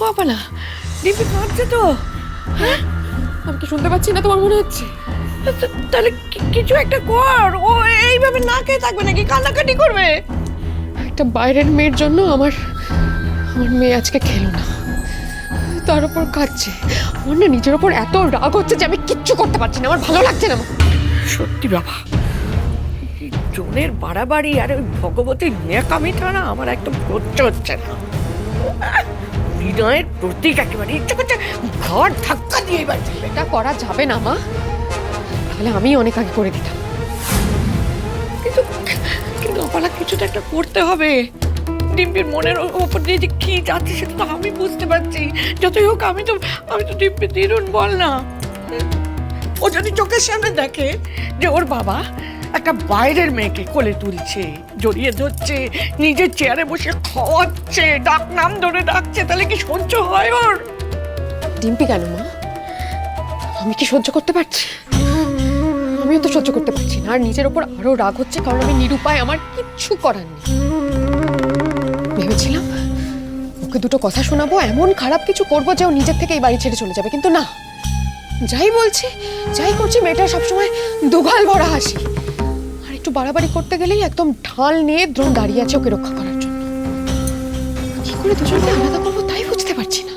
বাবালা, ডিম্পি কাঁদছে তো। হ্যাঁ, আমি কি শুনতে পাচ্ছি না তোমার মনে হচ্ছে? তাহলে কিছু একটা কর। ও এইভাবে না খেয়ে থাকবে নাকি? কান্নাকাটি করবে। একটা বাইরের মেয়ের জন্য আমার মেয়ে আজকে খেলো না, তার উপর কাঁদছে। আমার না নিজের ওপর এত রাগ হচ্ছে যে আমি কিচ্ছু করতে পারছি না, আমার ভালো লাগছে না। সত্যি বাবা, জনের বাড়াবাড়ি আর ওই ভগবতীর নেকামিটা না আমার একদম সহ্য হচ্ছে না। বিনয়ের প্রতীক একেবারে ইচ্ছে করছে ঘর ধাক্কা দিয়ে এবার। এটা করা যাবে না মা, তাহলে আমি অনেক আগে করে দিতাম। কিন্তু কিন্তু অপালা কিছু তো একটা করতে হবে। ডিম্পির মনের ওপর দিয়ে যে কি যাচ্ছে সেটা তো আমি বুঝতে পারছি। যতই হোক আমি তো ডিম্পি দিরুন বল না। ও যদি চোখের সামনে দেখে যে ওর বাবা একটা বাইরের মেয়েকে কোলে তুলছে, জড়িয়ে ধরছে, নিজের চেয়ারে বসে খাওয়াচ্ছে, ডাক নাম ধরে ডাকছে, তাহলে কি সহ্য হয় ওর? ডিম্পি কেন মা, আমি কি সহ্য করতে পারছি? আমিও তো সহ্য করতে পারছি না, আর নিজের ওপর আরো রাগ হচ্ছে কারণ আমি নিরুপায়, আমার কিচ্ছু করার নেই। ভেবেছিলাম ওকে দুটো কথা শোনাবো, এমন খারাপ কিছু করবো যে ও নিজের থেকে এই বাড়ি ছেড়ে চলে যাবে, কিন্তু না, যাই বলছি যাই করছি মেয়েটা সবসময় দুগাল ভরা হাসি, আর একটু বাড়াবাড়ি করতে গেলেই একদম ঢাল নিয়ে দ্রোণ দাঁড়িয়ে আছে ওকে রক্ষা করার জন্য। কি করে দুজনকে আলাদা করবো তাই বুঝতে পারছি না।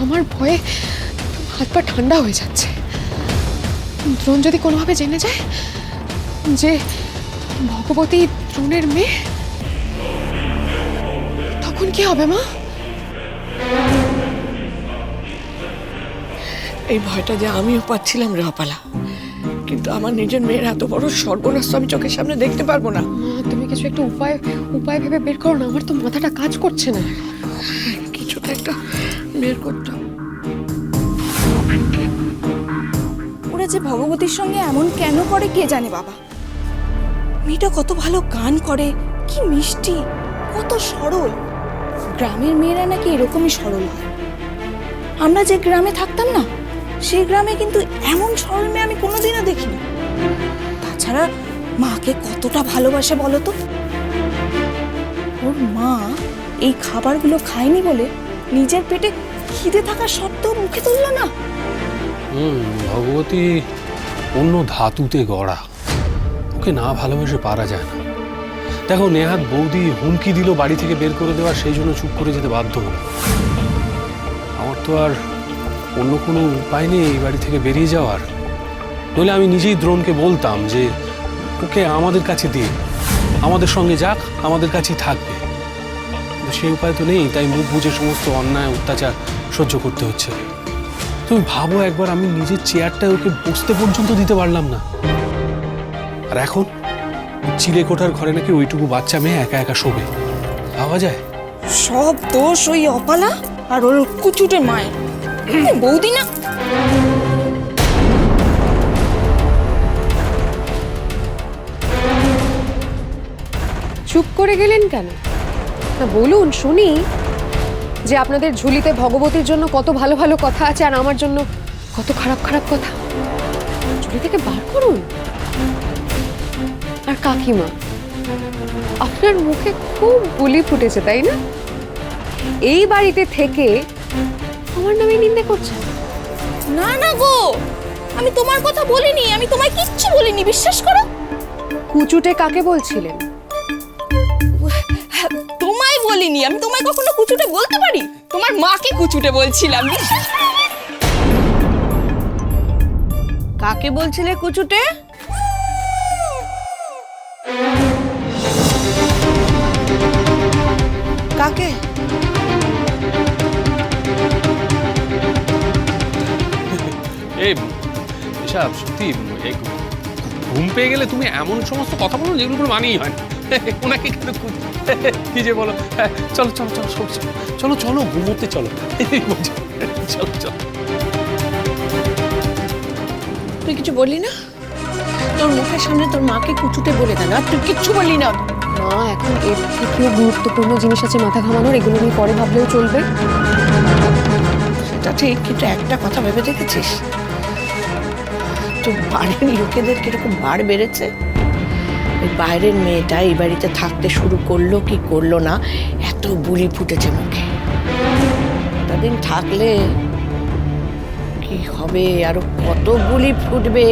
আমার ভয়ে হাত পা ঠান্ডা হয়ে যাচ্ছে। দ্রোণ যদি কোনোভাবে জেনে যায় যে ভগবতী দ্রোণের মেয়ে, তখন কি হবে মা? এই ভয়টা যে আমিও পাচ্ছিলাম রে অপালা, কিন্তু আমার নিজের মেয়ের এত বড় সর্বনাশ আমি চোখের সামনে দেখতে পারবো না। তুমি কিছু একটা উপায় ভেবে বের করো না, আমার তো মাথাটা কাজ করছে না। কিছু তো একটা বের করতে হবে। ওরা যে ভগবতীর সঙ্গে এমন কেন করে কে জানে বাবা। মেয়েটা কত ভালো গান করে, কি মিষ্টি, কত সরল। গ্রামের মেয়েরা নাকি এরকমই সরল হয়। আমরা যে গ্রামে থাকতাম না, সেই গ্রামে কিন্তু এমন সরল মেয়ে আমি কোনোদিনও দেখিনি। তাছাড়া মাকে কতটা ভালোবাসে বলো তো। ওর মা এই খাবারগুলো খায়নি বলে নিজের পেটে খিদে থাকা সত্ত্বেও মুখে তুললো না। ভগবতী অন্য ধাতুতে গড়া, ওকে না ভালোবেসে পারা যায় না। দেখো, নেহাত বৌদি হুমকি দিল বাড়ি থেকে বের করে দেওয়ার, সেই জন্য চুপ করে যেতে বাধ্য হলো। আমার তো আর অন্য কোনো উপায় নেই এই বাড়ি থেকে বেরিয়ে যাওয়ার। নইলে আমি নিজেই দ্রোণকে বলতাম যে ওকে আমাদের কাছে দিয়ে আমাদের সঙ্গে যাক, আমাদের কাছেই থাকবে। কিন্তু সেই উপায় তো নেই, তাই মুখ বুঝে সমস্ত অন্যায় অত্যাচার সহ্য করতে হচ্ছে। তুমি ভাবো একবার, আমি নিজের চেয়ারটায় ওকে বসতে পর্যন্ত দিতে পারলাম না, আর এখন চিলে কোঠার ঘরে নাকি ওইটুকু বাচ্চা মেয়ে একা একা শোবে। ভাবা যায়? সব দোষ ওই অপালা আর ওর কুচুটে মায়ের। বৌদি না, চুপ করে গেলেন কেন? না বলুন শুনি যে আপনাদের ঝুলিতে ভগবতীর জন্য কত ভালো ভালো কথা আছে আর আমার জন্য কত খারাপ খারাপ কথা। ঝুলি থেকে বার করুন। আর কাকিমা, আপনার মুখে খুব বুলি ফুটেছে তাই না? এই বাড়িতে থেকে আমার নামে নিন্দে করছেন। না না গো, আমি তোমার কথা বলিনি, আমি তোমায় কিচ্ছু বলিনি, বিশ্বাস করো। কুচুটে কাকে বলছিলেন? তোমায় বলিনি, আমি তোমায় কখনো কুচুটে বলতে পারি? তোমার মাকে কুচুটে বলছিলাম। কাকে বলছিলে কুচুটে? কাকে? এই এসব সত্যি ঘুম পেয়ে গেলে তুমি এমন সমস্ত কথা বলো যেগুলো কোনো মানেই হয় না। ওনাকে কেন কি যে বলো? চলো চলো চলো চলো চলো ঘুমোতে চলো। চলো চলো। তুই কিছু বললি না? তোর মুখের সামনে তোর মাকে কুচুটে বলে দেন, আর তুই কিচ্ছু বললি না। না, এখন এর থেকেও গুরুত্বপূর্ণ জিনিস আছে মাথা ঘামানোর, এগুলো নিয়ে পরে ভাবলেও চলবে। সেটা ঠিক, কিন্তু একটা কথা ভেবে দেখেছিস তোর বাড়ির লোকেদের কিরকম ভার বেড়েছে? ওই বাইরের মেয়েটা এই বাড়িতে থাকতে শুরু করলো কি করলো না, এত বুলি ফুটেছে মুখে, কতদিন থাকলে কি হবে, আরো কত বুলি ফুটবে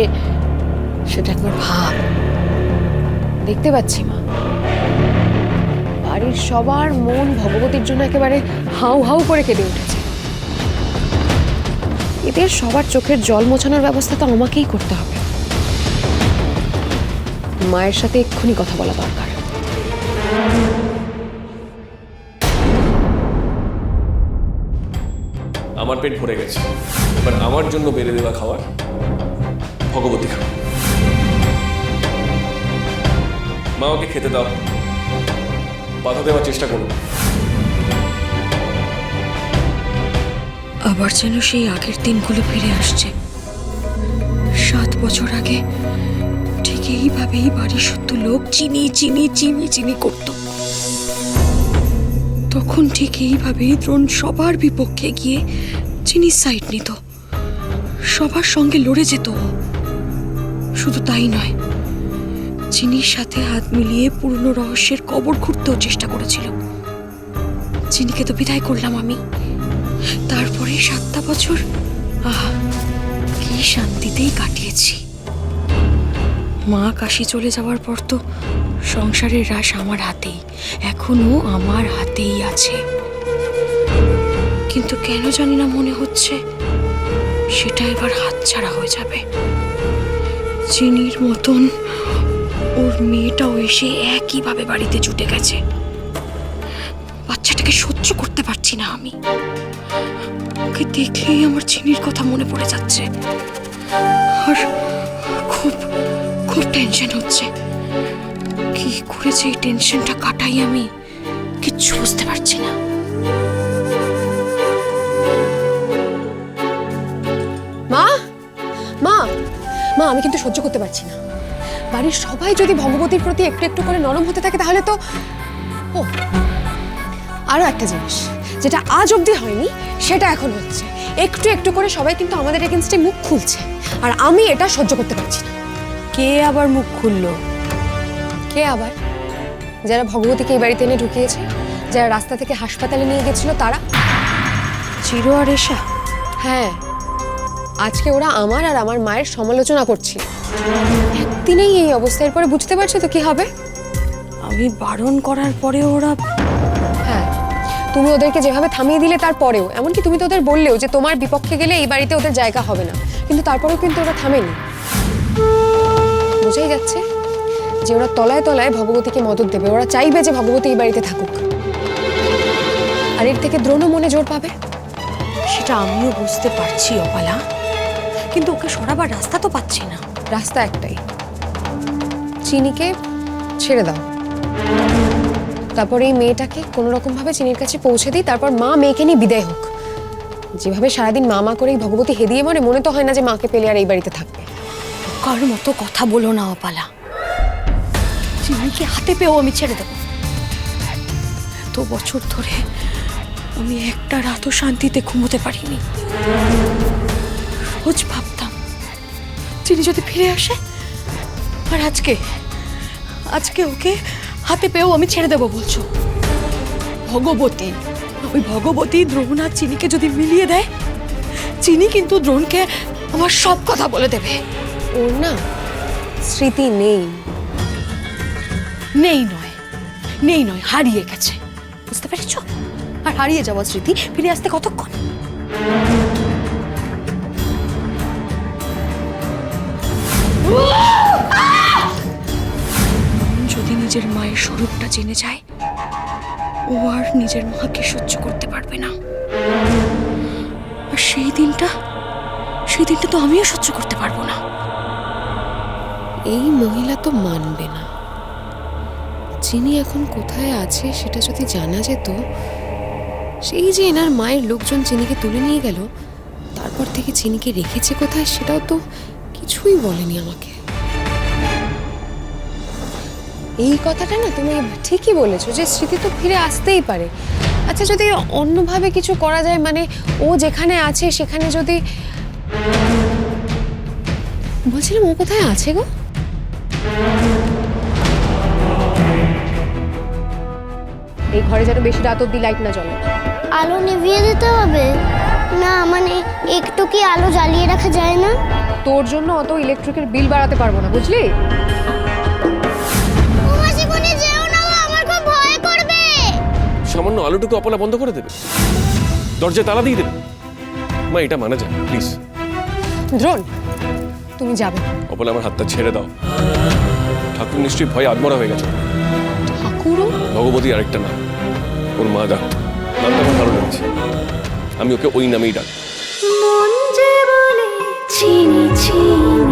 সেটা একবার ভাব। দেখতে পাচ্ছি মা, বাড়ির সবার মন ভগবতীর জন্য একেবারে হাউ হাউ করে কেঁদে উঠেছে। এদের সবার চোখের জল মোছানোর ব্যবস্থা তো আমাকেই করতে হবে। মায়ের সাথে এক্ষুনি কথা বলা দরকার। আমার পেট ভরে গেছে, এবার আমার জন্য বেড়ে দেওয়া খাবার ভগবতী খাও। মা ওকে খেতে দাও, বাধা দেওয়ার চেষ্টা করো। আবার যেন সেই আগের দিনগুলো ফিরে আসছে। 7 বছর আগে ঠিক এইভাবেই বাড়ির শুদ্ধ লোক চিনি চিনি চিনি চিনি করত। তখন ঠিক এইভাবেই দ্রোণ সবার বিপক্ষে গিয়ে চিনির সাইড নিত, সবার সঙ্গে লড়ে যেত। শুধু তাই নয়, চিনির সাথে হাত মিলিয়ে পুরনো রহস্যের কবর খুঁড়তেও চেষ্টা করেছিল। চিনিকে তো বিদায় করলাম আমি। তারপরে 7টা বছর আহা কি শান্তিতেই কাটিয়েছি। মা কাশি চলে যাওয়ার পর তো সংসারের রাশ আমার হাতেই, এখনো আমার হাতেই আছে। কিন্তু কেন জানি না মনে হচ্ছে সেটা এবার হাতছাড়া হয়ে যাবে। চিনির মতন ওর মেয়েটাও এসে একইভাবে বাড়িতে জুটে গেছে। বাচ্চাটাকে সহ্য করতে পারছি না আমি। ওকে দেখলেই আমার চিনির কথা মনে পড়ে যাচ্ছে, আর খুব খুব টেনশন হচ্ছে। কি করে যে এই টেনশনটা কাটাই আমি কিচ্ছু বুঝতে পারছি না। মা মা মা আমি কিন্তু সহ্য করতে পারছি না। বাড়ির সবাই যদি ভগবতীর প্রতি একটু একটু করে নরম হতে থাকে তাহলে তো ও আরো একটা জিনিস যেটা আজ অবধি হয়নি সেটা এখন হচ্ছে। একটু একটু করে সবাই কিন্তু আমাদের এগেনস্টে মুখ খুলছে, আর আমি এটা সহ্য করতে পারছি না। কে আবার মুখ খুললো? কে আবার? যারা ভগবতীকে এই বাড়িতে এনে ঢুকিয়েছে, যারা রাস্তা থেকে হাসপাতালে নিয়ে গেছিল তারা। চিরো আর এসা? হ্যাঁ, আজকে ওরা আমার আর আমার মায়ের সমালোচনা করছিল। একদিনেই এই অবস্থা, এরপরে বুঝতে পারছো তো কি হবে। আমি বারণ করার পরে ওরা? হ্যাঁ, তুমি ওদেরকে যেভাবে থামিয়ে দিলে তারপরেও, এমনকি তুমি তো ওদের বললেও যে তোমার বিপক্ষে গেলে এই বাড়িতে ওদের জায়গা হবে না, কিন্তু তারপরেও কিন্তু ওরা থামেনি। বোঝাই যাচ্ছে যে ওরা তলায় তলায় ভগবতীকে মদত দেবে। ওরা চাইবে যে ভগবতী এই বাড়িতে থাকুক, আর এর থেকে দ্রোণও মনে জোর পাবে। সেটা আমিও বুঝতে পারছি অপালা, কিন্তু ওকে সরাবার রাস্তা তো পাচ্ছি না। রাস্তা একটাই, চিনিকে ছেড়ে দাও। তারপর এই মেয়েটাকে কোনো রকম ভাবে চিনির কাছে পৌঁছে দিই, তারপর মা মেয়েকে নিয়ে বিদায় হোক। যেভাবে সারাদিন মা মা করে ভগবতী হেদিয়ে মরে, মনে তো হয় না যে মাকে পেলে আর এই বাড়িতে থাকবে। কার মতো কথা বলো না অপালা। চিনিকে হাতে পেয়েও আমি ছেড়ে দেবো? এত বছর ধরে আমি একটা রাতও শান্তিতে ঘুমোতে পারিনি। রোজ ভাবতাম চিনি যদি ফিরে আসে, আর আজকে আজকে ওকে হাতে পেয়েও আমি ছেড়ে দেবো বলছো? ভগবতী, ওই ভগবতী দ্রোণ আর চিনিকে যদি মিলিয়ে দেয়, চিনি কিন্তু দ্রোণকে আমার সব কথা বলে দেবে। ওর না স্মৃতি নেই। নেই নয়, নেই নয়, হারিয়ে গেছে, বুঝতে পেরেছ? আর হারিয়ে যাওয়া স্মৃতি ফিরে আসতে কতক্ষণ? যদি নিজের মায়ের স্বরূপটা জেনে যায়, ও আর নিজের মাকে সহ্য করতে পারবে না। আর সেই দিনটা তো আমিও সহ্য করতে পারবো না। এই মহিলা তো মানবে না। চিনি এখন কোথায় আছে সেটা যদি জানা যেত, সেই যে এনার মায়ের লোকজন চিনিকে তুলে নিয়ে গেল, তারপর থেকে চিনিকে রেখেছে কোথায় সেটাও তো কিছুই বলেনি আমাকে। এই কথাটা না তুমি ঠিকই বলেছো যে স্মৃতি তো ফিরে আসতেই পারে। আচ্ছা, যদি অন্যভাবে কিছু করা যায়, মানে ও যেখানে আছে সেখানে যদি, বলছিলাম ও কোথায় আছে গো? এই ঘরে যেন বেশি রাত অব্দি লাইট না জ্বলে। আলো নিভিয়ে দিতে হবে? না মানে একটু কি আলো জ্বালিয়ে রাখা যায় না? তোর জন্য অত ইলেকট্রিকের বিল বাড়াতে পারবো না, বুঝলি? জীবনে যেও না, আমার খুব ভয় করবে। সামান্য আলোটুকু অপলা বন্ধ করে দেবে, দরজায় তালা দিয়ে দেবে। মা এটা মানা যায় প্লিজ। দ্রোণ, তুমি যাবে। অপলা আমার হাতটা ছেড়ে দাও। ঠাকুর নিশ্চয়ই ভয়ে আত্মরা হয়ে গেছে। ঠাকুরও? ভগবতী আরেকটা নাম, ওর মা ডাক, নামটা আমার ভালো লাগছে, আমি ওকে ওই নামেই ডাক। মন যে বলে চিনি চিনি